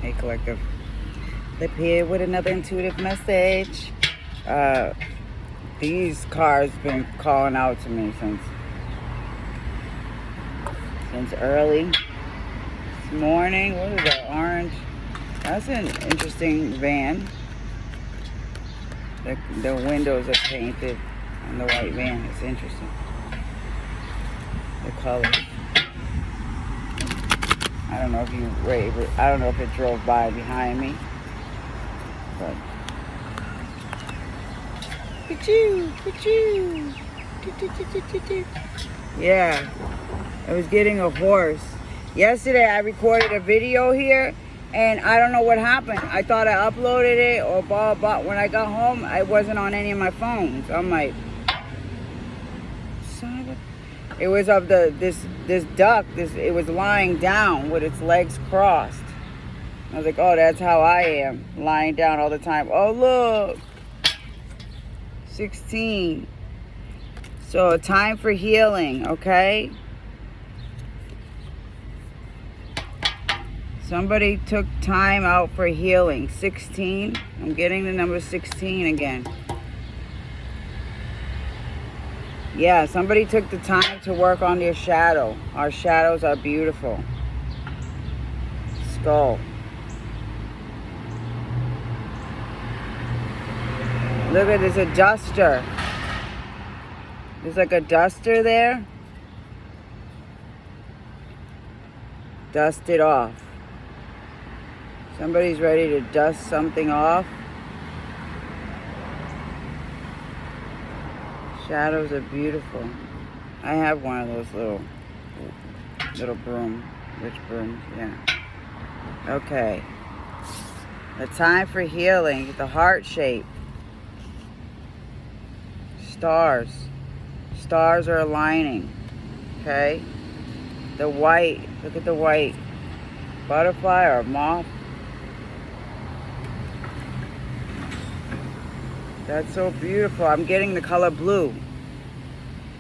Hey Collective. Lip here with another intuitive message. These cars been calling out to me since early this morning. What is that? Orange. That's an interesting van. The windows are painted on the white van. It's interesting. The colors. I don't know if you were able, I don't know if it drove by behind me, but yeah, I was getting a horse. Yesterday I recorded a video here and I don't know what happened. I thought I uploaded it or blah blah. When I got home, I wasn't on any of my phones. I'm like, son of a... It was of this duck. It was lying down with its legs crossed. I was like, oh, that's how I am, lying down all the time. Oh, look, 16. So time for healing, okay? Somebody took time out for healing. 16. I'm getting the number 16 again. Yeah, somebody took the time to work on their shadow. Our shadows are beautiful. Skull. Look at, there's a duster. There's like a duster there. Dust it off. Somebody's ready to dust something off. Shadows are beautiful. I have one of those little broom, witch brooms, yeah. Okay. The time for healing, the heart shape. Stars. Stars are aligning, okay? The white, look at the white. Butterfly or moth. That's so beautiful. I'm getting the color blue.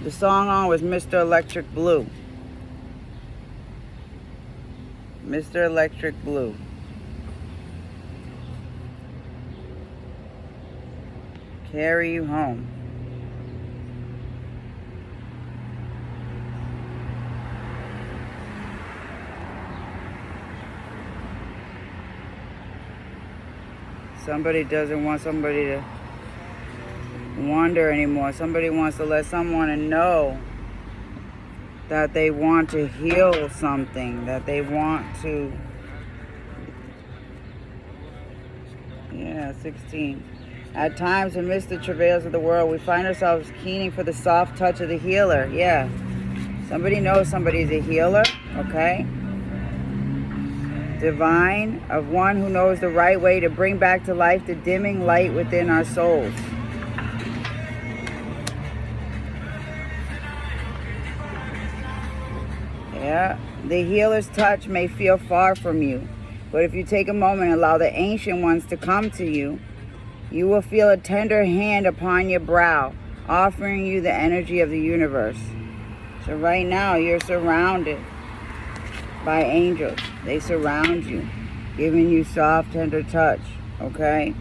The song on was Mr. Electric Blue. Mr. Electric Blue. Carry you home. Somebody doesn't want somebody to wander anymore. Somebody wants to let someone know that they want to heal something, that they want to, yeah, 16. At times, amidst the travails of the world, we find ourselves keening for the soft touch of the healer. Yeah, somebody knows somebody's a healer, okay? Divine, of one who knows the right way to bring back to life the dimming light within our souls. Yeah, the healer's touch may feel far from you, but if you take a moment and allow the ancient ones to come to you, you will feel a tender hand upon your brow, offering you the energy of the universe. So right now, you're surrounded by angels. They surround you, giving you soft, tender touch, okay?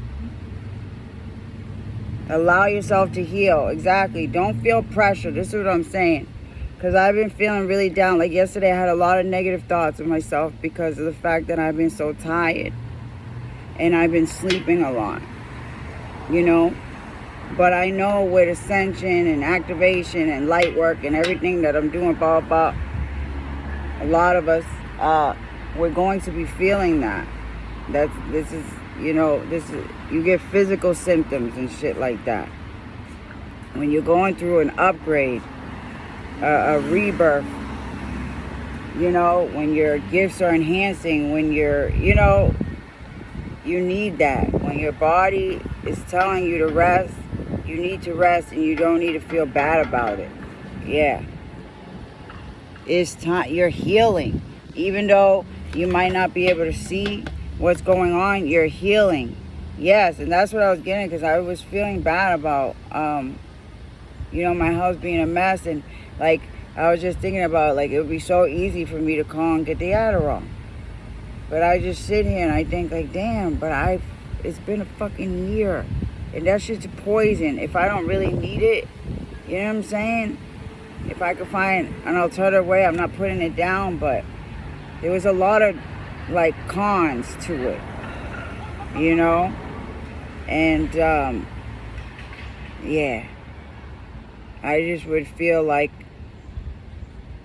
Allow yourself to heal. Exactly. Don't feel pressure. This is what I'm saying. Because I've been feeling really down. Like yesterday, I had a lot of negative thoughts of myself because of the fact that I've been so tired. And I've been sleeping a lot. You know? But I know with ascension and activation and light work and everything that I'm doing, blah, blah, a lot of us, we're going to be feeling that. This is, you get physical symptoms and shit like that. When you're going through an upgrade, a rebirth, when your gifts are enhancing, when you're, you need that. When your body is telling you to rest, you need to rest and you don't need to feel bad about it. Yeah. It's time, you're healing. Even though you might not be able to see what's going on, you're healing. Yes, and that's what I was getting because I was feeling bad about, my house being a mess. And, I was just thinking about, it would be so easy for me to call and get the Adderall. But I just sit here and I think like, damn, but it's been a fucking year. And that shit's poison. If I don't really need it, you know what I'm saying? If I could find an alternative way, I'm not putting it down, but there was a lot of like cons to it, you know? And yeah, I just would feel like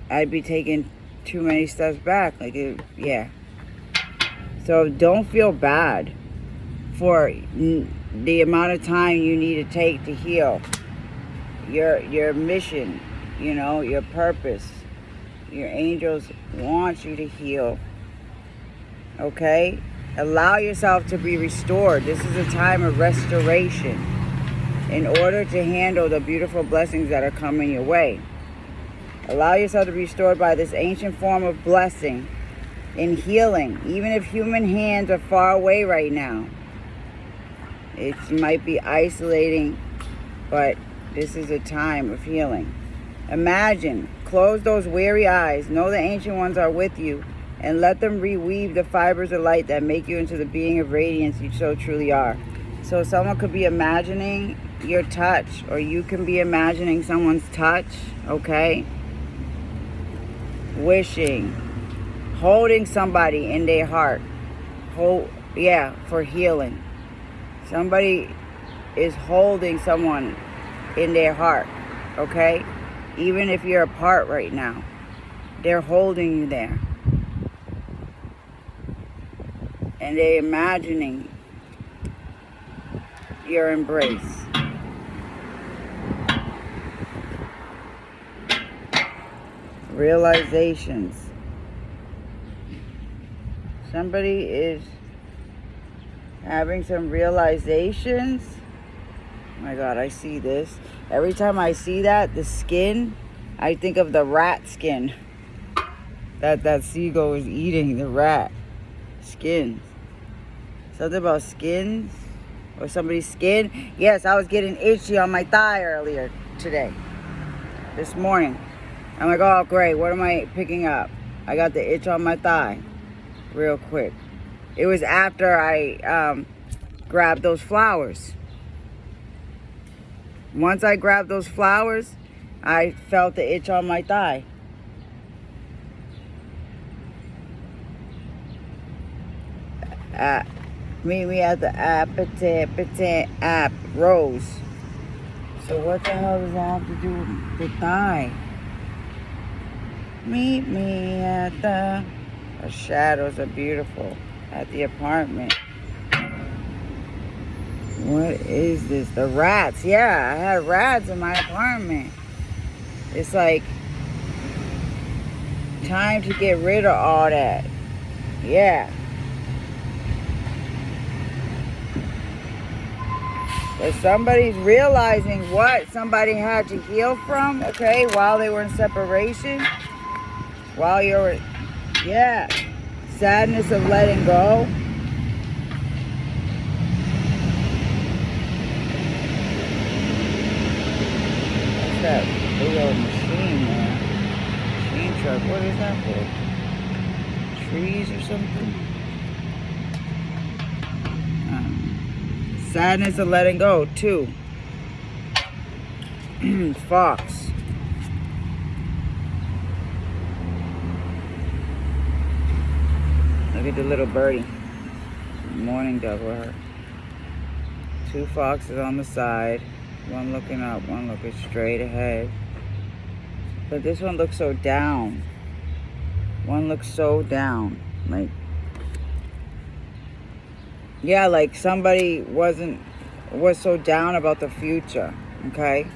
I'd be taking too many steps back. Like, yeah. So don't feel bad for the amount of time you need to take to heal your mission, you know, your purpose. Your angels want you to heal. Okay? Allow yourself to be restored. This is a time of restoration in order to handle the beautiful blessings that are coming your way. Allow yourself to be restored by this ancient form of blessing and healing. Even if human hands are far away right now. It might be isolating, but this is a time of healing. Imagine, close those weary eyes, know the ancient ones are with you, and let them reweave the fibers of light that make you into the being of radiance you so truly are. So someone could be imagining your touch, or you can be imagining someone's touch, okay? Wishing, holding somebody in their heart, for healing. Somebody is holding someone in their heart, okay? Even if you're apart right now, they're holding you there. And they're imagining your embrace. Realizations. Somebody is having some realizations. Oh my God, I see this. Every time I see that, the skin, I think of the rat skin that seagull is eating, the rat skins. Something about skins or somebody's skin. Yes, I was getting itchy on my thigh earlier today, this morning. I'm like, oh great, what am I picking up? I got the itch on my thigh real quick. It was after I grabbed those flowers. Once I grabbed those flowers, I felt the itch on my thigh. Meet me at the app Rose. So what the hell does that have to do with the thigh? Meet me at the shadows are beautiful at the apartment. What is this? The rats. Yeah, I had rats in my apartment. It's like time to get rid of all that. Yeah. But somebody's realizing what somebody had to heal from, okay, while they were in separation. While you're, yeah, sadness of letting go. What's that big old machine there? Machine truck, what is that for? Trees or something? Sadness of letting go, too. Fox. Look at the little birdie. Morning dove with her. Two foxes on the side. One looking up, one looking straight ahead. But this one looks so down. One looks so down. Like, yeah, like somebody was so down about the future. Okay?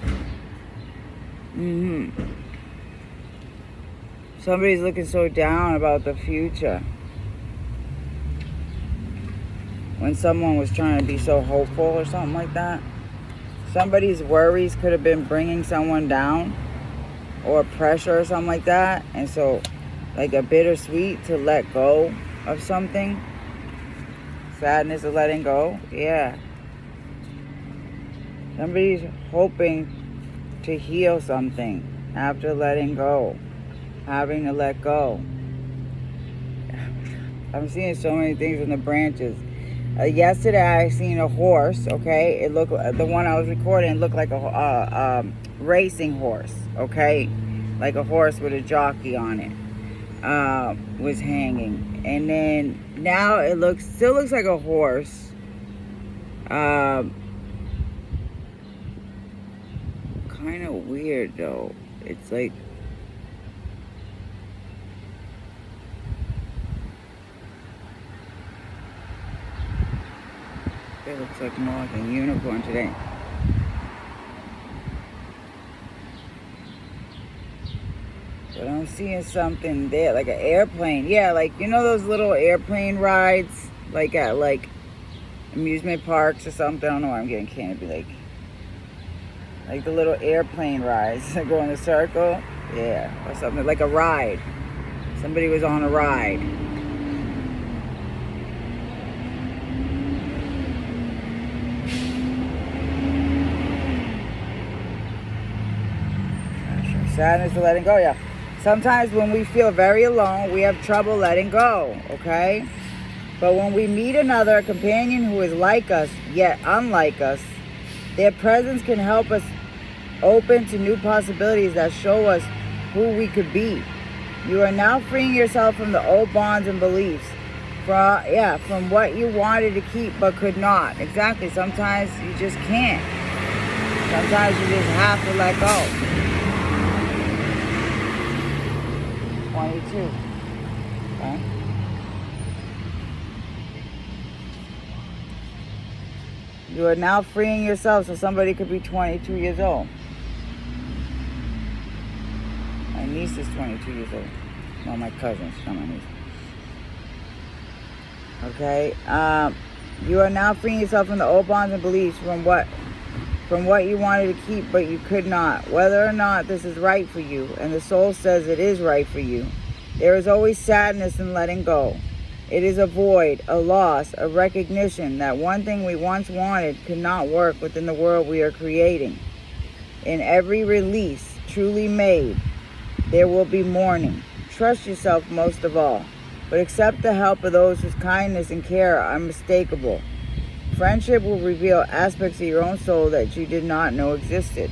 Somebody's looking so down about the future. When someone was trying to be so hopeful or something like that. Somebody's worries could have been bringing someone down, or pressure or something like that. And so, like a bittersweet to let go of something. Sadness of letting go. Yeah. Somebody's hoping to heal something after letting go. Having to let go. I'm seeing so many things in the branches. Yesterday I seen a horse. Okay, it looked, the one I was recording looked like a racing horse. Okay, like a horse with a jockey on it was hanging, and then now it still looks like a horse. Kind of weird though. It's like, it looks like more like a unicorn today. But I'm seeing something there, like an airplane. Yeah, like, you know those little airplane rides, like at like amusement parks or something. I don't know why I'm getting canopy, like the little airplane rides that go in a circle. Yeah, or something like a ride. Somebody was on a ride. Sadness to letting go, yeah. Sometimes when we feel very alone, we have trouble letting go, okay? But when we meet another companion who is like us, yet unlike us, their presence can help us open to new possibilities that show us who we could be. You are now freeing yourself from the old bonds and beliefs. From what you wanted to keep but could not. Exactly. Sometimes you just can't. Sometimes you just have to let go. 22. Okay. You are now freeing yourself, so somebody could be 22 years old. My niece is 22 years old. Well, my cousin, she's not my niece. Okay. You are now freeing yourself from the old bonds and beliefs from what you wanted to keep but you could not. Whether or not this is right for you, and the soul says it is right for you, there is always sadness in letting go. It is a void, a loss, a recognition that one thing we once wanted could not work within the world we are creating. In every release truly made, there will be mourning. Trust yourself most of all, but accept the help of those whose kindness and care are unmistakable. Friendship will reveal aspects of your own soul that you did not know existed.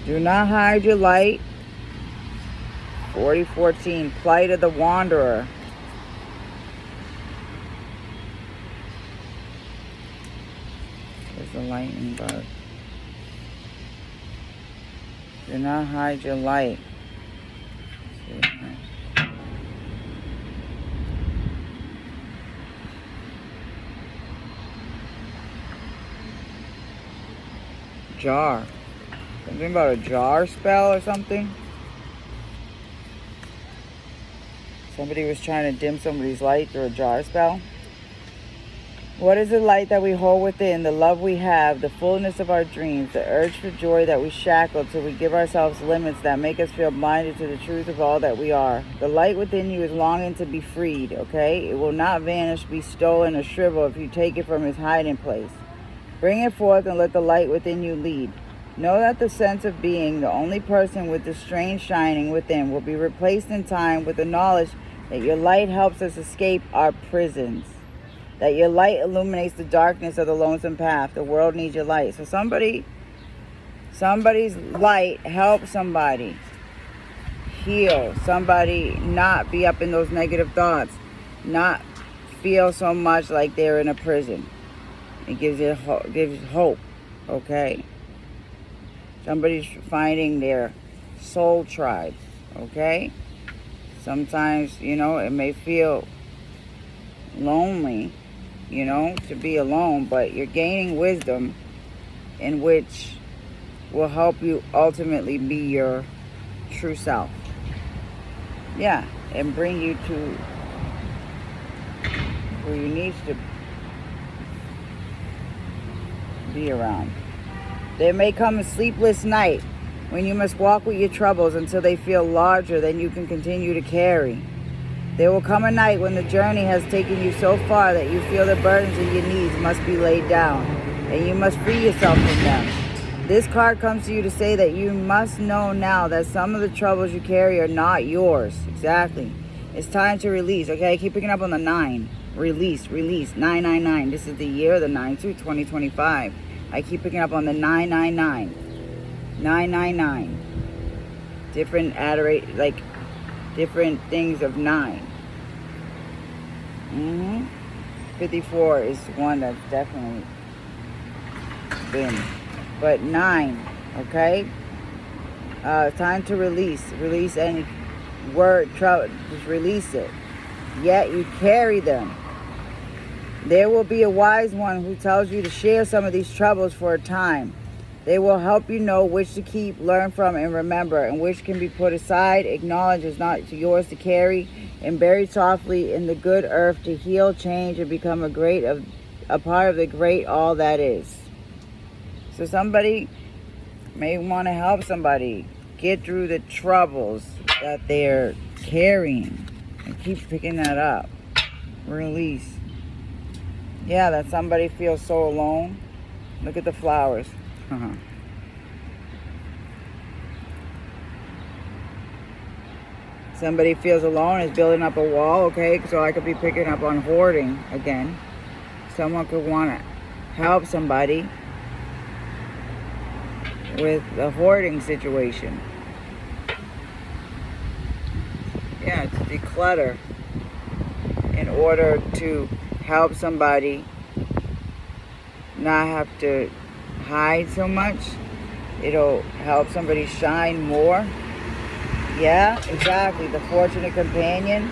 Do not hide your light. 4014, plight of the wanderer. There's the lightning bug. Do not hide your light. Jar. Something about a jar spell or something. Somebody was trying to dim somebody's light through a jar spell. What is the light that we hold within, the love we have, the fullness of our dreams, the urge for joy that we shackle till we give ourselves limits that make us feel blinded to the truth of all that we are? The light within you is longing to be freed, okay? It will not vanish, be stolen, or shrivel if you take it from its hiding place. Bring it forth and let the light within you lead. Know that the sense of being the only person with the strange shining within will be replaced in time with the knowledge that your light helps us escape our prisons. That your light illuminates the darkness of the lonesome path. The world needs your light. So somebody's light helps somebody heal. Somebody not be up in those negative thoughts. Not feel so much like they're in a prison. It gives hope, okay? Somebody's finding their soul tribe, okay? Sometimes, it may feel lonely, to be alone, but you're gaining wisdom in which will help you ultimately be your true self. Yeah, and bring you to who you need to be around. There may come a sleepless night when you must walk with your troubles until they feel larger than you can continue to carry. There will come a night when the journey has taken you so far that you feel the burdens of your needs must be laid down, and you must free yourself from them. This card comes to you to say that you must know now that some of the troubles you carry are not yours. Exactly. It's time to release. Okay, I keep picking up on the 9. Release, release. 999. This is the year of the 9/2, 2025. I keep picking up on the 999. 999. Different different things of 9. 54 is one that's definitely been. But 9, okay? Time to release. Release any word, trouble. Just release it. Yet you carry them. There will be a wise one who tells you to share some of these troubles for a time. They will help you know which to keep, learn from, and remember, and which can be put aside, acknowledged as not yours to carry, and buried softly in the good earth to heal, change, and become a part of the great all that is. So somebody may want to help somebody get through the troubles that they're carrying. I keep picking that up. Release. Yeah, that somebody feels so alone. Look at the flowers. Somebody feels alone, is building up a wall, okay? So I could be picking up on hoarding again. Someone could want to help somebody with the hoarding situation. Yeah, to declutter in order to help somebody not have to hide so much. It'll help somebody shine more. Yeah, exactly. The fortunate companion.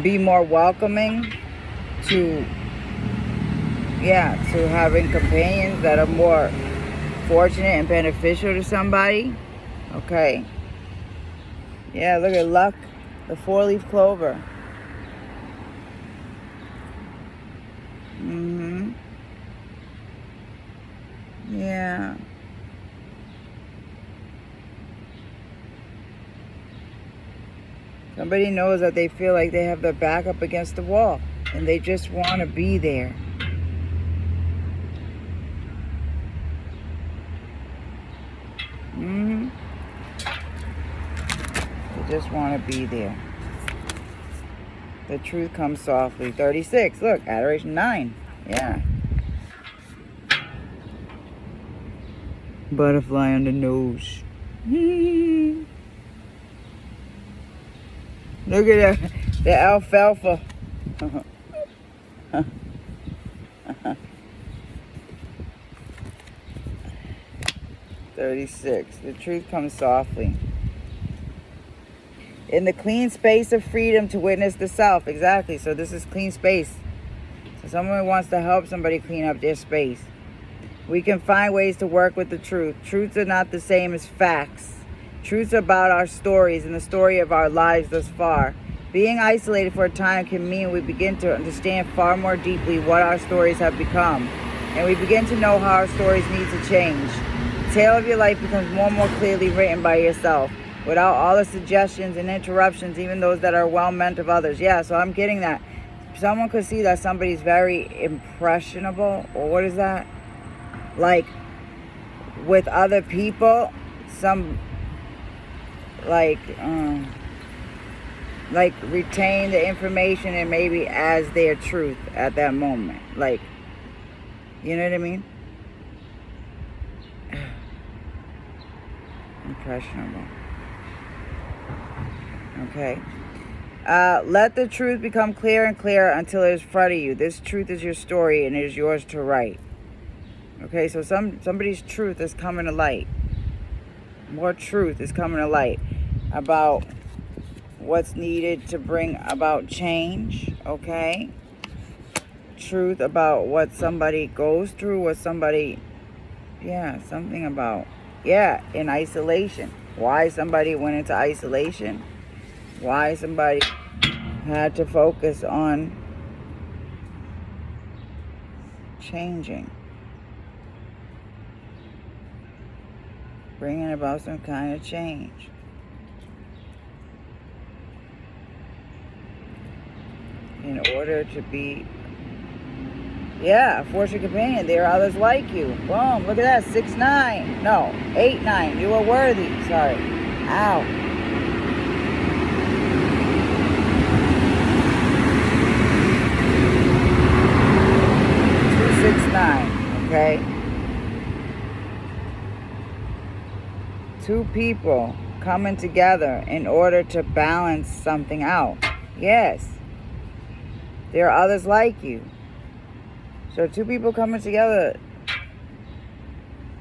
Be more welcoming to having companions that are more fortunate and beneficial to somebody. Okay. Yeah, look at luck. The 4-leaf clover. Yeah. Somebody knows that they feel like they have their back up against the wall and they just want to be there. They just want to be there. The truth comes softly. 36. Look, adoration 9. Yeah. Butterfly on the nose. Look at the alfalfa. 36. The truth comes softly. In the clean space of freedom to witness the self. Exactly. So this is clean space. So someone wants to help somebody clean up their space. We can find ways to work with the truth. Truths are not the same as facts. Truths are about our stories and the story of our lives thus far. Being isolated for a time can mean we begin to understand far more deeply what our stories have become. And we begin to know how our stories need to change. The tale of your life becomes more and more clearly written by yourself, without all the suggestions and interruptions, even those that are well meant of others. Yeah, so I'm getting that. Someone could see that somebody's very impressionable, or what is that? Like, with other people, some, like retain the information and maybe as their truth at that moment. Like, you know what I mean? Impressionable. Okay. Let the truth become clearer and clearer until it is in front of you. This truth is your story and it is yours to write. Okay, so somebody's truth is coming to light. More truth is coming to light about what's needed to bring about change. Okay. Truth about what somebody goes through, what somebody, something about, in isolation. Why somebody went into isolation. Why somebody had to focus on changing. Bringing about some kind of change. in order to be, yeah, a fortune companion. There are others like you. Boom, look at that, 6-9. No, 8-9. You are worthy. Sorry. Ow. 2-6-9. Okay. Two people coming together in order to balance something out. Yes. There are others like you. So two people coming together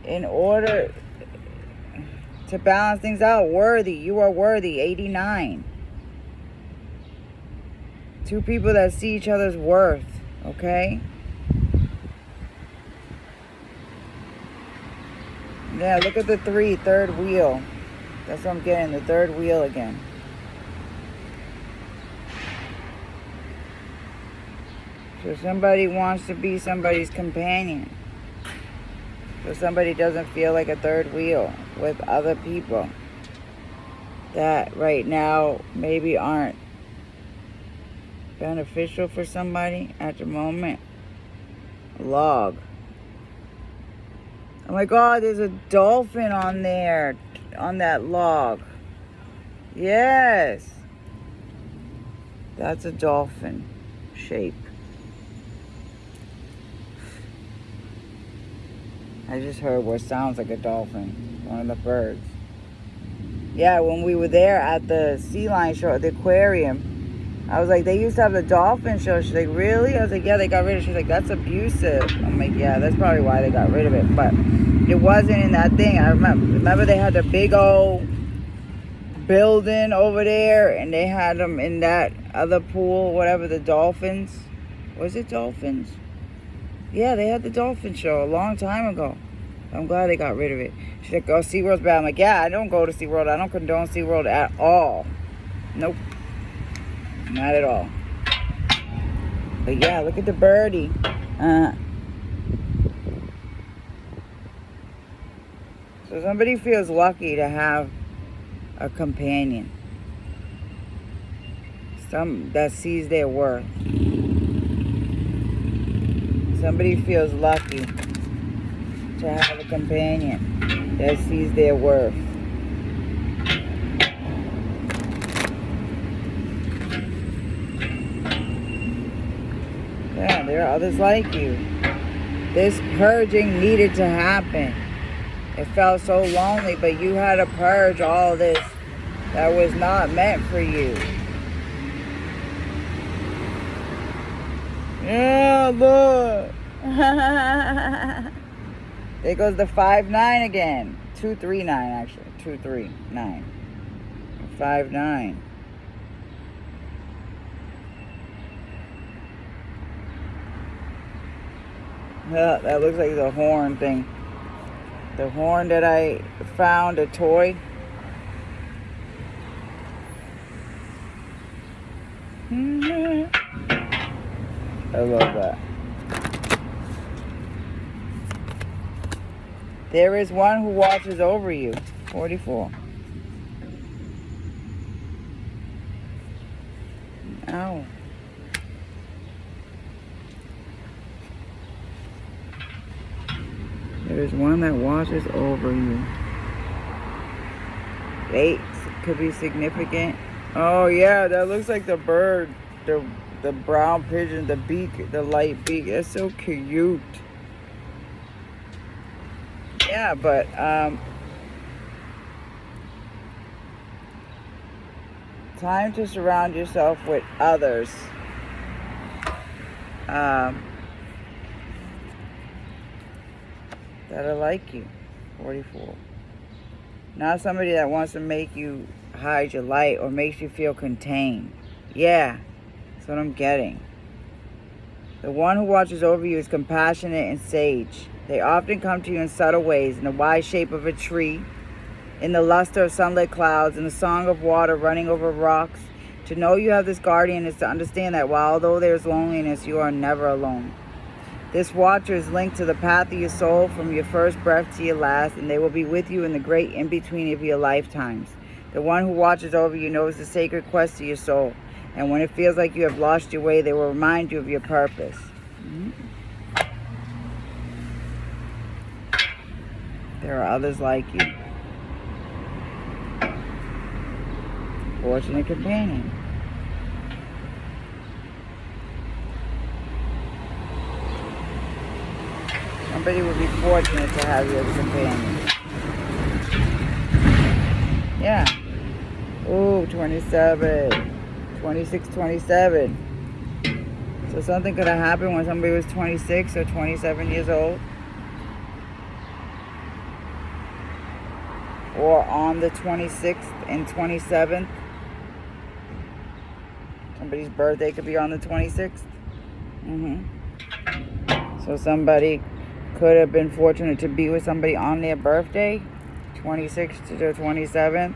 in order to balance things out. Worthy. You are worthy. 89. Two people that see each other's worth. Okay? Yeah, look at the 3, third wheel. That's what I'm getting, the third wheel again. So somebody wants to be somebody's companion. So somebody doesn't feel like a third wheel with other people that right now maybe aren't beneficial for somebody at the moment. Log. Oh my God, there's a dolphin on there, on that log. Yes. That's a dolphin shape. I just heard what sounds like a dolphin, one of the birds. Yeah, when we were there at the sea lion show at the aquarium, I was like, they used to have the dolphin show. She's like, really? I was like, yeah, they got rid of it. She's like, that's abusive. I'm like, yeah, that's probably why they got rid of it. But it wasn't in that thing. I remember they had the big old building over there, and they had them in that other pool, whatever, the dolphins. Was it dolphins? Yeah, they had the dolphin show a long time ago. I'm glad they got rid of it. She's like, oh, SeaWorld's bad. I'm like, yeah, I don't go to SeaWorld. I don't condone SeaWorld at all. Nope. Not at all. But yeah, look at the birdie. So somebody feels lucky to have a companion. Some that sees their worth. Somebody feels lucky to have a companion that sees their worth. Yeah, there are others like you. This purging needed to happen. It felt so lonely, but you had to purge all this that was not meant for you. Yeah, look. There goes the 5-9 again. 2-3-9 actually. 2-3-9. 5-9. Yeah, that looks like the horn thing. The horn that I found, a toy. I love that. There is one who watches over you. 44. Ow. There's one that watches over you. 8 could be significant. Oh yeah, that looks like the bird. The brown pigeon, the beak, the light beak. That's so cute. Yeah, but time to surround yourself with others. That are like you. 44. Not somebody that wants to make you hide your light or makes you feel contained. Yeah, that's what I'm getting. The one who watches over you is compassionate and sage. They often come to you in subtle ways, in the wide shape of a tree, in the luster of sunlit clouds, in the song of water running over rocks. To know you have this guardian is to understand that although there's loneliness, you are never alone. This watcher is linked to the path of your soul from your first breath to your last, and they will be with you in the great in-between of your lifetimes. The one who watches over you knows the sacred quest to your soul. And when it feels like you have lost your way, they will remind you of your purpose. Mm-hmm. There are others like you. Fortunate companion. Somebody would be fortunate to have you as a companion. Yeah. Ooh, 27. 26, 27. So something could have happened when somebody was 26 or 27 years old. Or on the 26th and 27th. Somebody's birthday could be on the 26th. So somebody could have been fortunate to be with somebody on their birthday. 26th to the 27th.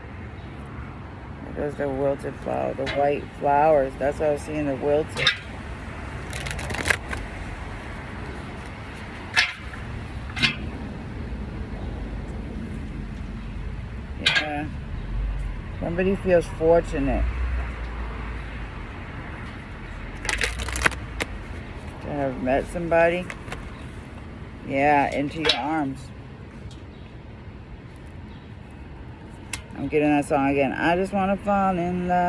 There's the wilted flower, the white flowers. That's what I was seeing, the wilted. Yeah. Somebody feels fortunate to have met somebody. Yeah, into your arms. I'm getting that song again. I just want to fall in love.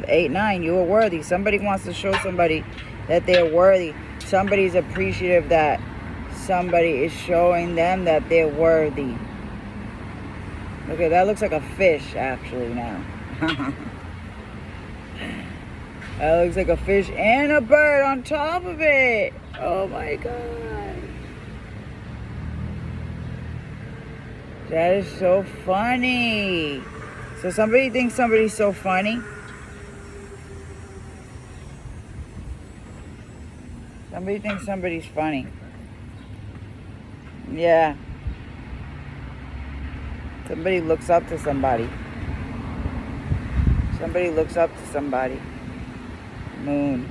8-9, you are worthy. Somebody wants to show somebody that they're worthy. Somebody's appreciative that somebody is showing them that they're worthy. Okay, that looks like a fish actually now. That looks like a fish and a bird on top of it. Oh my God. That is so funny. So somebody thinks somebody's so funny. Somebody thinks somebody's funny. Yeah. Somebody looks up to somebody. Somebody looks up to somebody. Moon.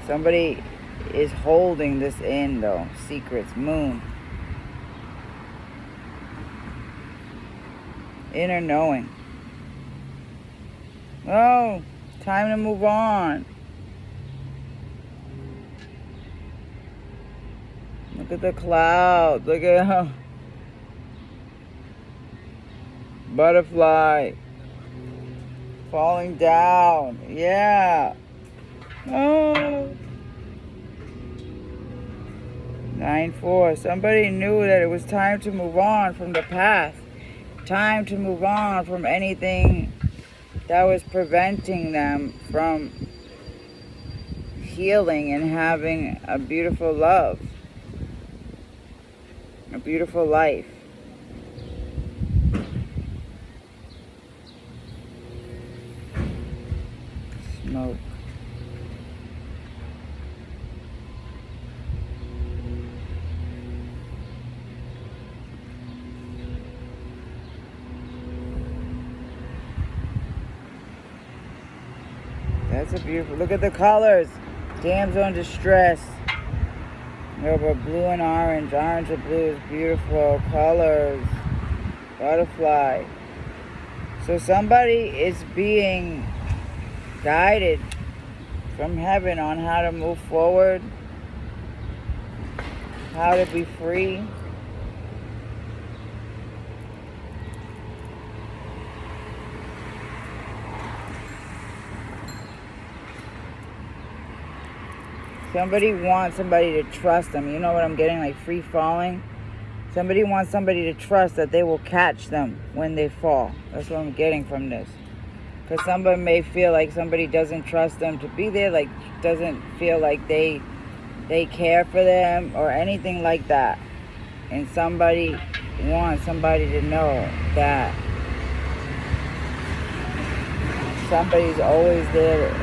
Somebody is holding this in though. Secrets. Moon. Inner knowing. Oh, time to move on. Look at the clouds. Look at how butterfly falling down. Yeah. Oh. 9-4. Somebody knew that it was time to move on from the past. Time to move on from anything that was preventing them from healing and having a beautiful love, a beautiful life. Smoke. That's a beautiful, look at the colors. Damsel in distress. Over blue and orange. Orange and blue is beautiful. Colors. Butterfly. So somebody is being guided from heaven on how to move forward. How to be free. Somebody wants somebody to trust them. You know what I'm getting? Like free falling. Somebody wants somebody to trust that they will catch them when they fall. That's what I'm getting from this. Because somebody may feel like somebody doesn't trust them to be there. Like doesn't feel like they care for them or anything like that. And somebody wants somebody to know that somebody's always there,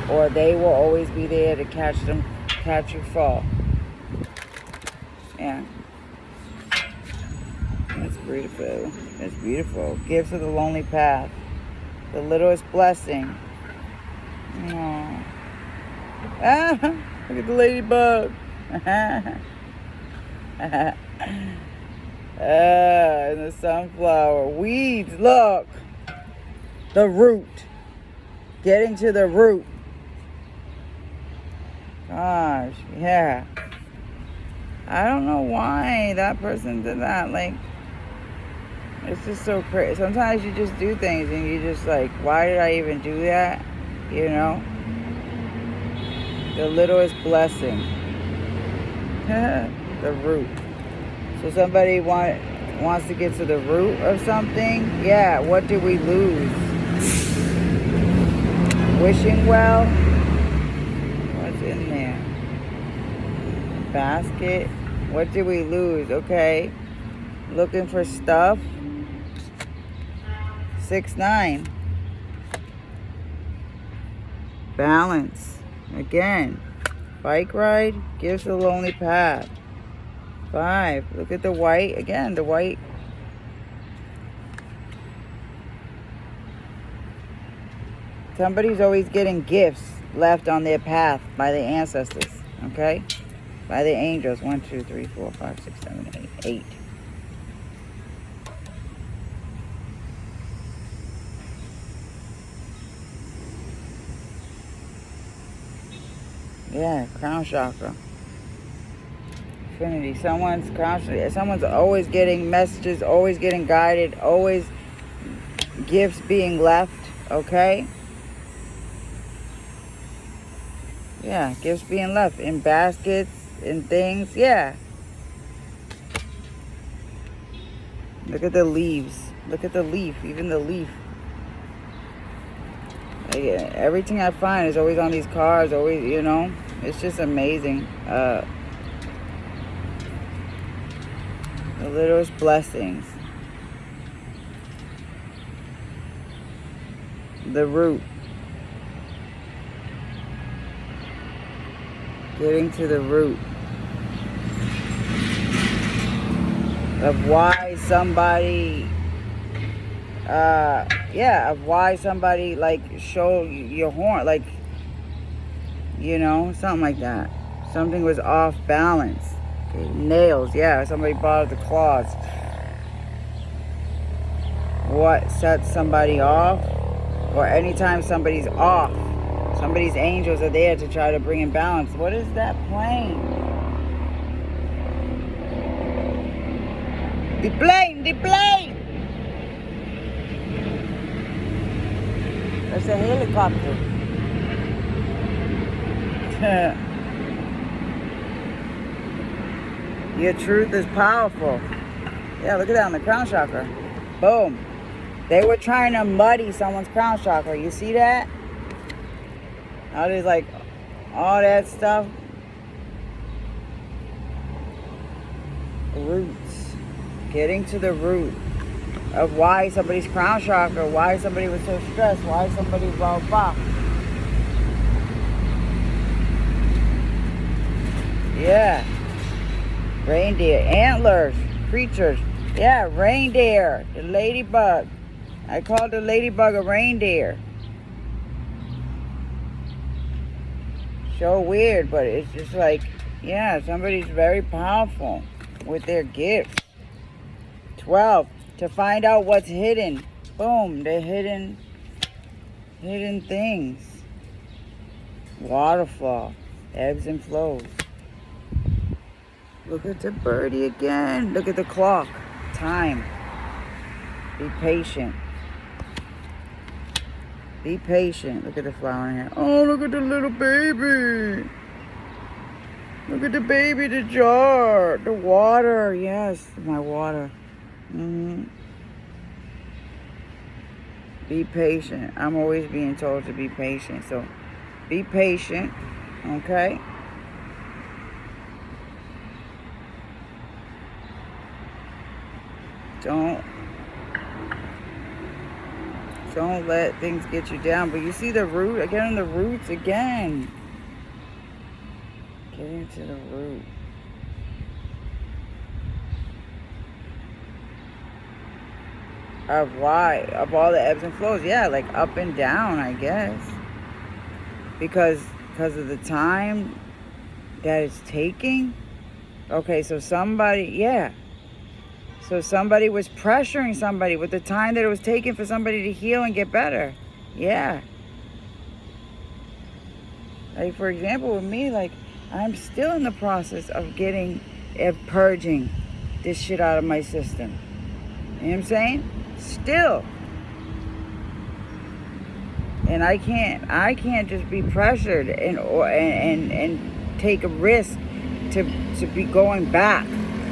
or they will always be there to catch you fall. Yeah. That's beautiful. That's beautiful. Gifts of the lonely path. The littlest blessing. Aww. Ah, look at the ladybug. And the sunflower. Weeds, look. The root. Getting to the root. Gosh, yeah. I don't know why that person did that. Like, it's just so crazy. Sometimes you just do things and you just like, why did I even do that? You know? The littlest blessing. The root. So somebody wants to get to the root of something. Yeah, what did we lose? Wishing well. What's in there? Basket. What did we lose? Okay. Looking for stuff. 6-9. Balance. Again. Bike ride. Gives a lonely path. 5. Look at the white. Again, the white. Somebody's always getting gifts left on their path by the ancestors. Okay? By the angels. 1, 2, 3, 4, 5, 6, 7, 8. 8. Yeah, crown chakra. Infinity. Someone's crown chakra. Someone's always getting messages, always getting guided, always gifts being left. Okay? Yeah, gifts being left in baskets, in things. Yeah. Look at the leaves. Look at the leaf. Even the leaf. Like, everything I find is always on these cards. Always, you know. It's just amazing. The littlest blessings. The root. Getting to the root of why somebody, of why somebody, like, show your horn, like, you know, something like that. Something was off balance. Okay, nails, yeah, somebody brought up the claws. What sets somebody off? Or anytime somebody's off, somebody's angels are there to try to bring in balance. What is that plane? The plane, the plane! That's a helicopter. Your truth is powerful. Yeah, look at that on the crown chakra. Boom. They were trying to muddy someone's crown chakra. You see that? Now there's like all that stuff. Roots. Getting to the root of why somebody's crown chakra, why somebody was so stressed, why somebody blah blah. Yeah. Reindeer. Antlers. Creatures. Yeah, reindeer. The ladybug. I called the ladybug a reindeer. So weird, but it's just like, yeah, somebody's very powerful with their gifts. 12. To find out what's hidden. Boom. The hidden things. Waterfall. Ebbs and flows. Look at the birdie again. Look at the clock. Time. Be patient. Be patient. Look at the flower in here. Oh, look at the little baby. Look at the baby, the jar. The water. Yes, my water. Be patient. I'm always being told to be patient. So, be patient. Okay? Don't let things get you down. But you see the root? Again, the roots again. Get into the root. Of why? Of all the ebbs and flows. Yeah, like up and down, I guess. Because of the time that it's taking. Okay, so somebody, yeah. So somebody was pressuring somebody with the time that it was taking for somebody to heal and get better. Yeah. Like, for example, with me, like, I'm still in the process of purging this shit out of my system. You know what I'm saying? Still. And I can't just be pressured and take a risk to be going back.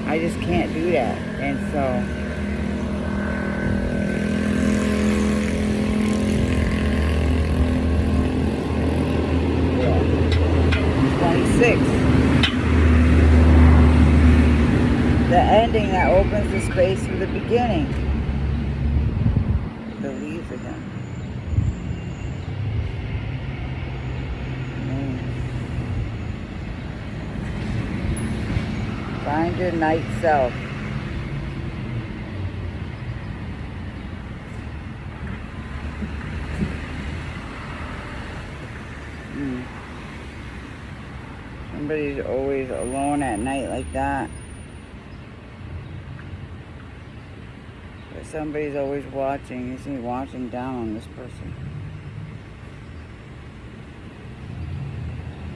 I just can't do that. And so 26. The ending that opens the space for the beginning. The leaves again. Find your night self. Somebody's always alone at night like that. But somebody's always watching. You see, watching down on this person.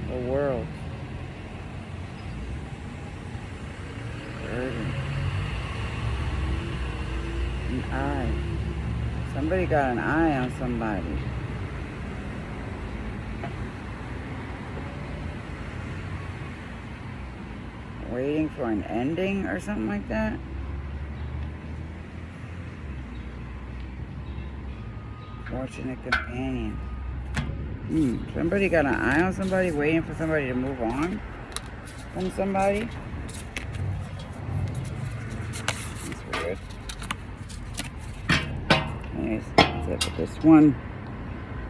The world. An eye. Somebody got an eye on somebody. Waiting for an ending or something like that. Fortunate companion. Somebody got an eye on somebody, waiting for somebody to move on from somebody. That's weird. Anyways, that's it with this one.